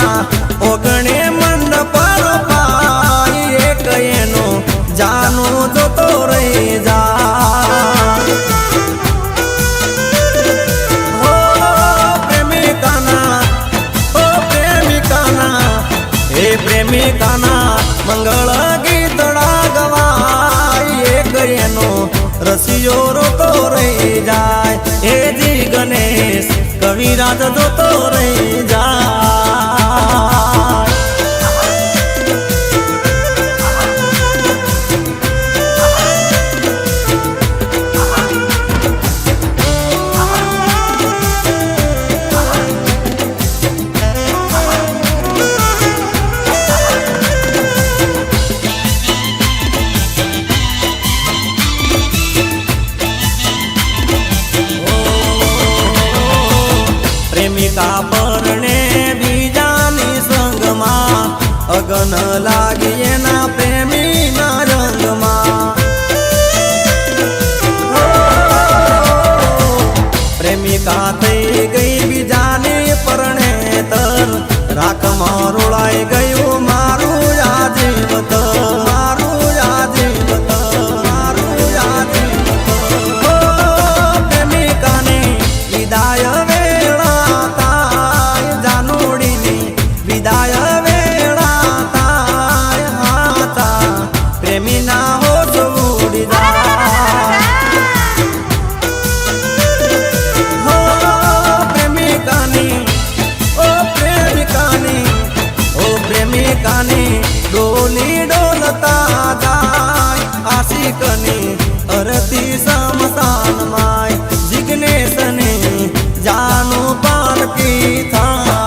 ના ઓગણે મંડપ રૂપાઈ એક એનો જાનું જોતો રહી જા હો પ્રેમિકાના હે પ્રેમિકાના મંગળ ગીતડા ગવાય એક એનો રસિયો રોતો રહી જાય હે જી ગણેશ કવિરાજ જોતો રહી જાય પ્રેમિકા પરણે બીજાની સંગમાં અગન લાગી એના પ્રેમીના રંગમાં પ્રેમિકા થઈ ગઈ બીજાની પરણે તર રાખમાં રોળાઈ ગયું મારું આજીવત મારું આજીવત મારું આજીવત પ્રેમિકાની વિદાય વિદાય વેળા તાય હાતા પ્રેમીના હોઠ ઉડી જાય હો પ્રેમિકાની ઓ પ્રેમિકાની ઓ પ્રેમિકાની ડોલી ડોલતા જાય આશિકની અરતી સમસાન માય જિગ્નેશની જાનું પારકી થાય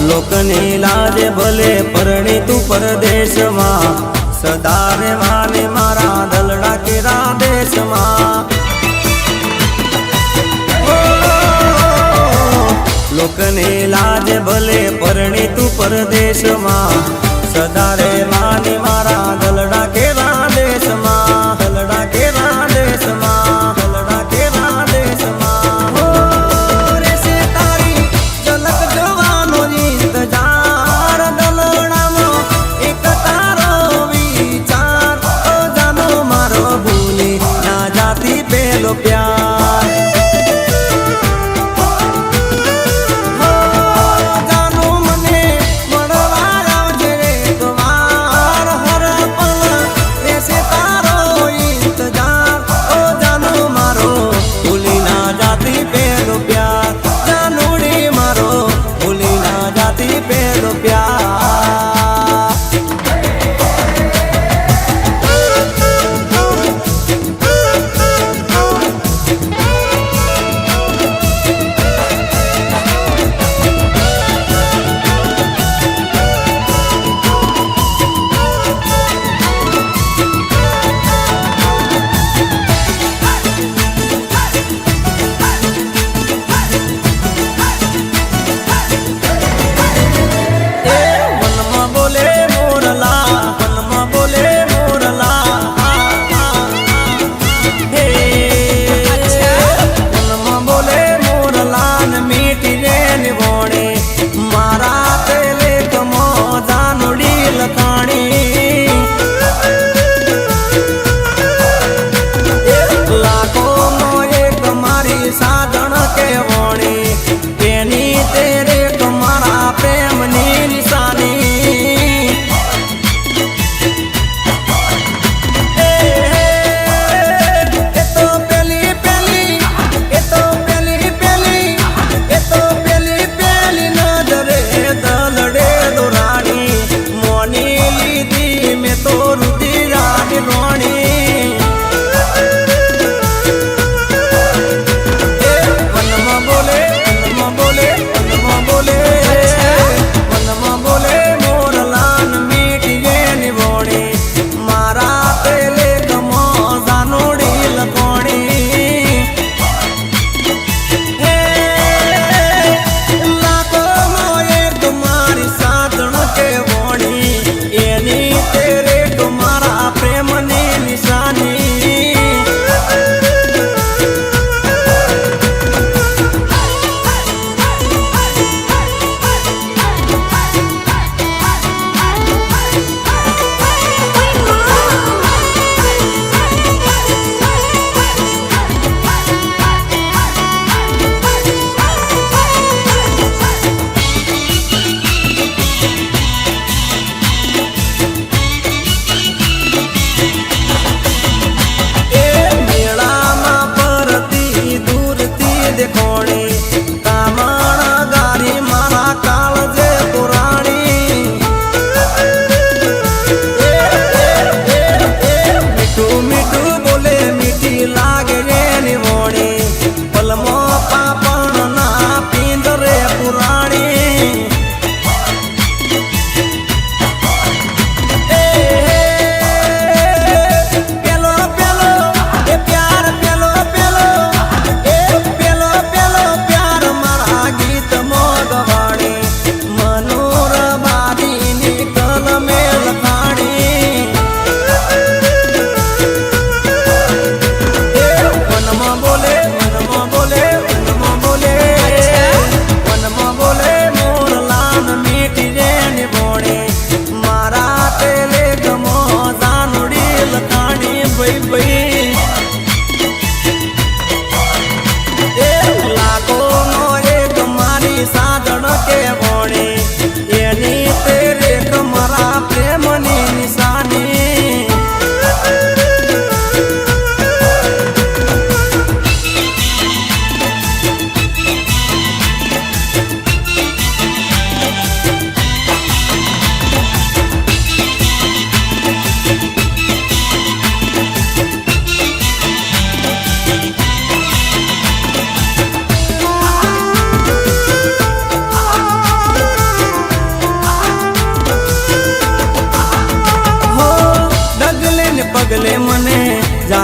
લોકની લાજે ભલે પરણી તું પરદેશમાં સદા રહેવાને મારા દલડા કેરા દેશમાં લોકની લાજે ભલે પરણી તું પરદેશમાં સદા રહેવાને મારા દલડા કેરા દેશમાં દલડા કેરા દેશમાં દલડા કેરા દેશમાં પ્યાર જાનું મને મળવા આવજે રે વાર હર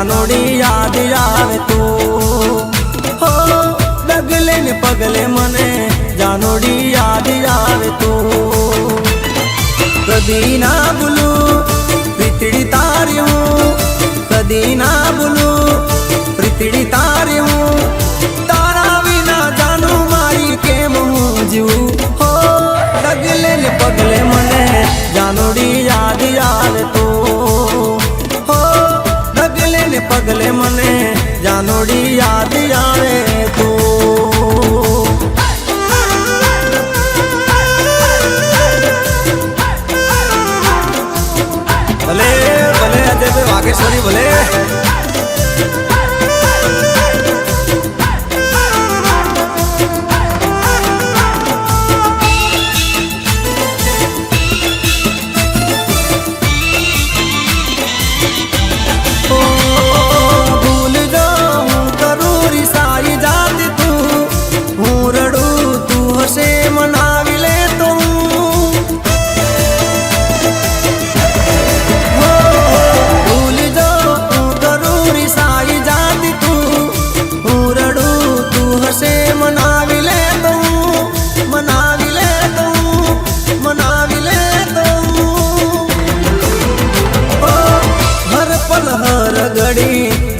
જાનોડી યાદ આવે તું હો ડગલે ને પગલે મને જાનોડી યાદ આવે તું કદી ના ભૂલું પ્રીતડી તારી હું કદી ના ભૂલું પ્રીતડી તારી હું તારા વિના જાનું મારી કેમ હું જીવું હો ડગલે ને પગલે મને જાનોડી યાદ આવે તું હો ડગલે ને પગલે મને જાનોડી યાદ આવે તું ભલે ભલે અજયભાઈ વાઘેશ્વરી ભલે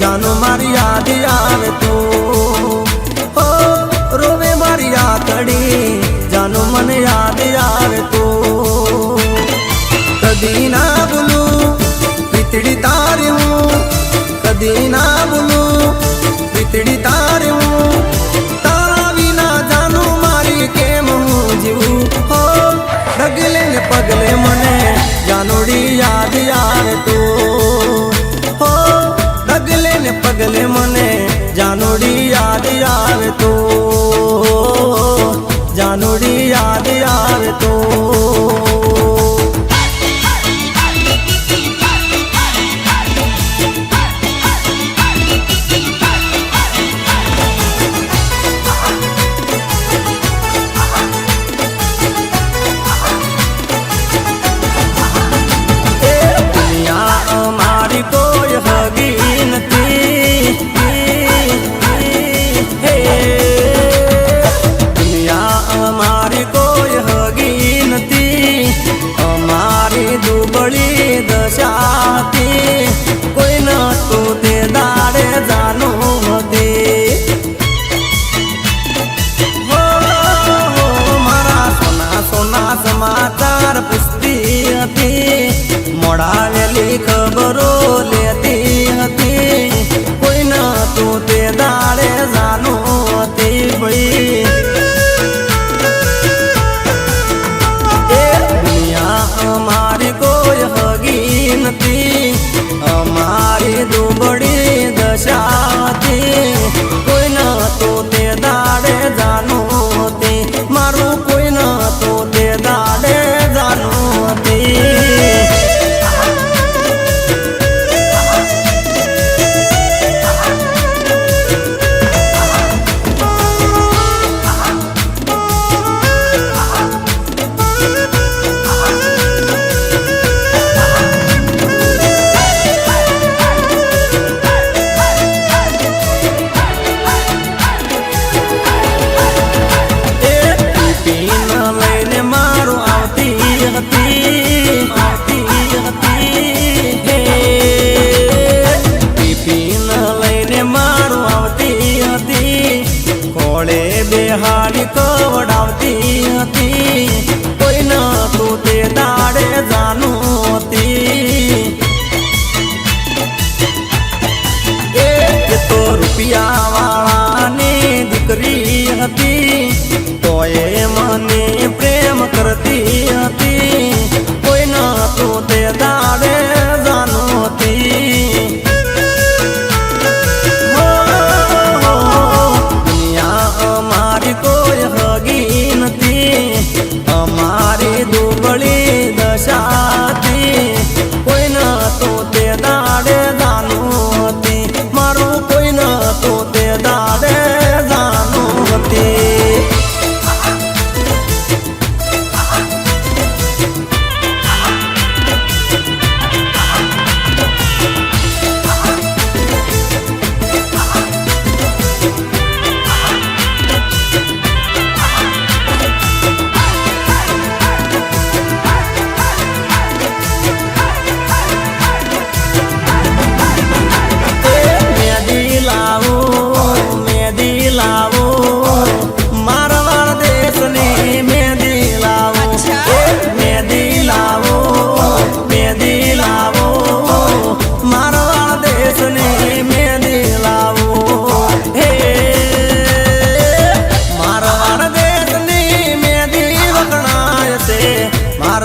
જાનો મારી યાદ આવે તો હો રોવે મારી આકડી જાનો મને યાદ આવે તો કદી ના ભૂલું પ્રીતડી તારી હું કદી ના ભૂલું પ્રીતડી તારી હું તારા વિના જાનો મારી કેમ હું જીવું હો ડગલે ને પગલે મને જાનોડી યાદ આવે તો ડગલે ને પગલે મને જાનોડી યાદ આવે તો જાનોડી યાદ આવે તો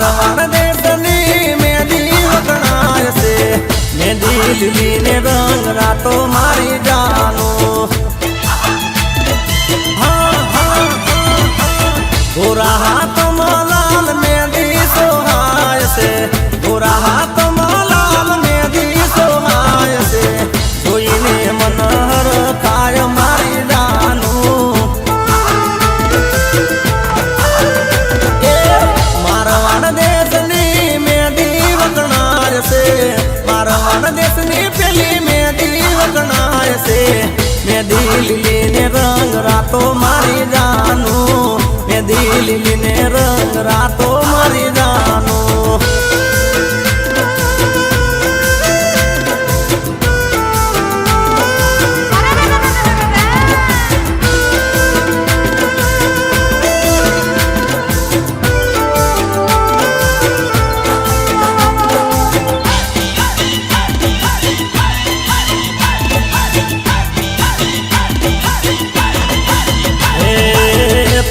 મારવાડ દેશની મેદી વખણાય છે મેદી લીલી ને રંગ રાતો મારી જાનો ગોરા હાથમાં લાલ મેદી સોહાય છે ગોરા હાથમાં લાલ મેદી સોહાય છે જોઈને મનહર ખાય મારી જાનું મારવાડ દેશની મેદી વખણાય છે મારવાડ દેશની પેલી મેદી વખણાય છે મેદી લીલી ને રંગ રાતો મારી જાનું મેદી લીલી ને રંગ રાતો મારી જાનું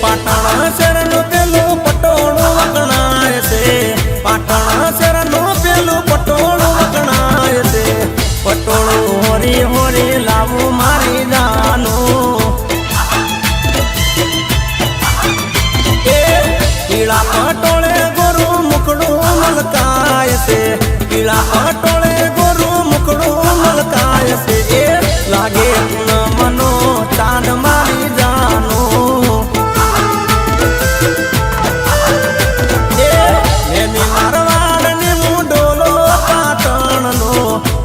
પાટણ શહેરનું પેલું પટોળું વખણાય છે પાટણ શહેરનું પેલું પટોળું વખણાય છે પટોળું હોરી હોરી લાવું મારી જાનું એ પીળા પટોળે ગોરું મુકડું મલકાય છે પીળા પટોળે ગોરું મુકડું મલકાય છે એ લાગે પૂનમનો ચાંદ મારી જાનું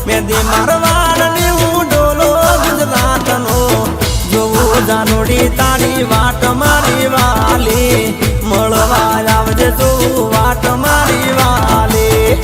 મેદી મારવાડ ને હું ડોલો ગુજરાતનો જોવું જાનોડી તારી વાટમાં